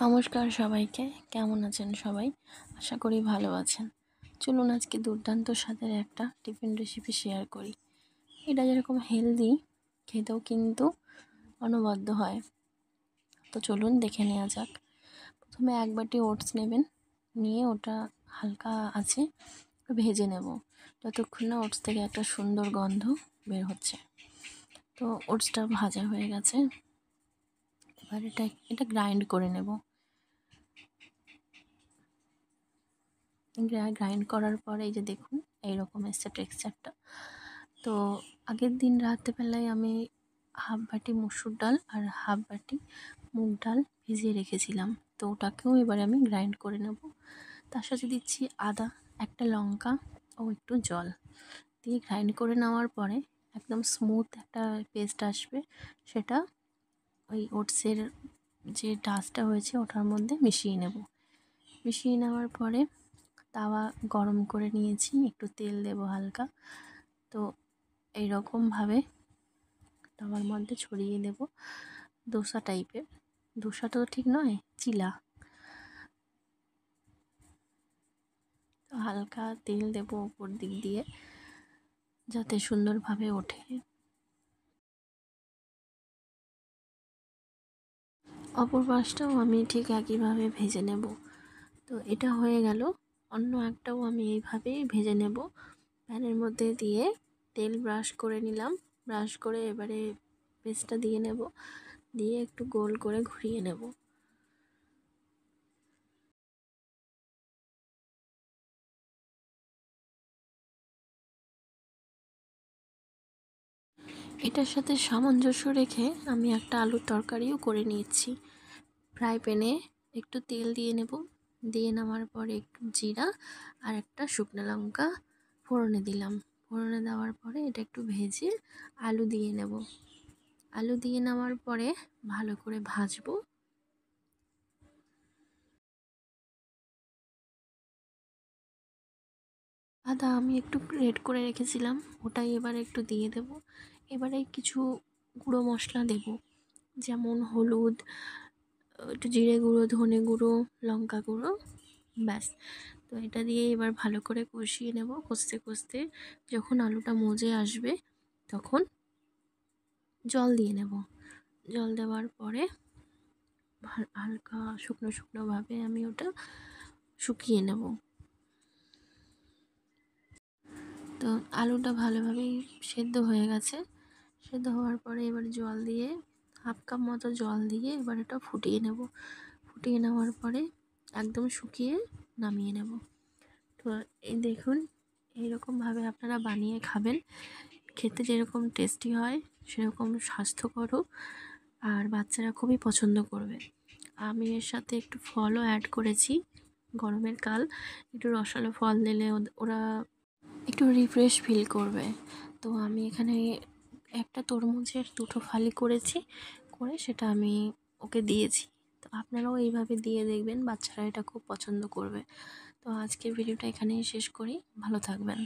নমস্কার সবাইকে, কেমন আছেন সবাই? আশা করি ভালো আছেন। চলুন আজকে দুর্দান্ত স্বাদের একটা টিফিন রেসিপি শেয়ার করি। এটা যেরকম হেলদি, খেতেও কিন্তু অনবদ্য হয়। তো চলুন দেখে নেওয়া যাক। প্রথমে এক বাটি ওটস নেবেন, নিয়ে ওটা হালকা আছে ভেজে নেব, যতক্ষণ না ওটস থেকে একটা সুন্দর গন্ধ বের হচ্ছে। তো ওটসটা ভাজা হয়ে গেছে, এবার এটা গ্রাইন্ড করে নেব। গ্রাইন্ড করার পরে এই যে দেখুন এইরকম এসছে টেক্সচারটা। তো আগের দিন রাত্রেবেলায় আমি হাফ বাটি মসুর ডাল আর হাফ বাটি মুগ ডাল ভিজিয়ে রেখেছিলাম, তো ওটাকেও এবারে আমি গ্রাইন্ড করে নেব। তার সাথে দিচ্ছি আদা, একটা লঙ্কা ও একটু জল দিয়ে গ্রাইন্ড করে নেওয়ার পরে একদম স্মুথ একটা পেস্ট আসবে, সেটা ওই ওটসের যে ডাস্টটা হয়েছে ওটার মধ্যে মিশিয়ে নেব। মিশিয়ে নেওয়ার পরে তাওয়া গরম করে নিয়েছি, একটু তেল দেব হালকা। তো এইরকমভাবে তাওয়ার মধ্যে ছড়িয়ে দেব দোসা টাইপের, দোসা তো ঠিক নয়, চিলা। তো হালকা তেল দেব উপর দিক দিয়ে যাতে সুন্দরভাবে ওঠে। অপর পাশটাও আমি ঠিক একইভাবে ভেজে নেব। তো এটা হয়ে গেল, অন্য একটাও আমি এইভাবেই ভেজে নেব। প্যানের মধ্যে দিয়ে তেল ব্রাশ করে নিলাম, ব্রাশ করে এবারে পেস্টটা দিয়ে নেব, দিয়ে একটু গোল করে ঘুরিয়ে নেব। এটার সাথে সামঞ্জস্য রেখে আমি একটা আলুর তরকারিও করে নিচ্ছি। ফ্রাই প্যানে একটু তেল দিয়ে নেব, দিয়ে নেওয়ার পরে একটু জিরা আর একটা শুকনো লঙ্কা ফোড়নে দিলাম। ফোড়নে দেওয়ার পরে এটা একটু ভেজে আলু দিয়ে নেব। আলু দিয়ে নেওয়ার পরে ভালো করে ভাজবো। আদা আমি একটু গ্রেট করে রেখেছিলাম, ওটাই এবার একটু দিয়ে দেব। এবারে কিছু গুঁড়ো মশলা দেব, যেমন হলুদ, একটু জিরে গুঁড়ো, ধনে গুঁড়ো, লঙ্কা গুঁড়ো, ব্যাস। তো এটা দিয়ে এবার ভালো করে কষিয়ে নেব। কষতে কষতে যখন আলুটা মজে আসবে তখন জল দিয়ে নেব। জল দেওয়ার পরে হালকা শুকনো শুকনোভাবে আমি ওটা শুকিয়ে নেব। তো আলুটা ভালোভাবেই সেদ্ধ হয়ে গেছে। সেদ্ধ হওয়ার পরে এবার জল দিয়ে হাফ কাপ মতো জল দিয়ে এবার এটা ফুটিয়ে নেব। ফুটিয়ে নেওয়ার পরে একদম শুকিয়ে নামিয়ে নেব। তো এই দেখুন, এইরকমভাবে আপনারা বানিয়ে খাবেন, খেতে যেরকম টেস্টি হয় সেরকম স্বাস্থ্যকরও, আর বাচ্চারা খুবই পছন্দ করবে। আমি এর সাথে একটু ফলও অ্যাড করেছি, গরমের কাল একটু রসালো ফল দিলে ওরা একটু রিফ্রেশ ফিল করবে। তো আমি এখানে একটা তরমুজের দুটো ফালি করেছি, করে সেটা আমি ওকে দিয়েছি। তো আপনারাও এইভাবে দিয়ে দেখবেন, বাচ্চারা এটা খুব পছন্দ করবে। তো আজকের ভিডিওটা এখানেই শেষ করি, ভালো থাকবেন।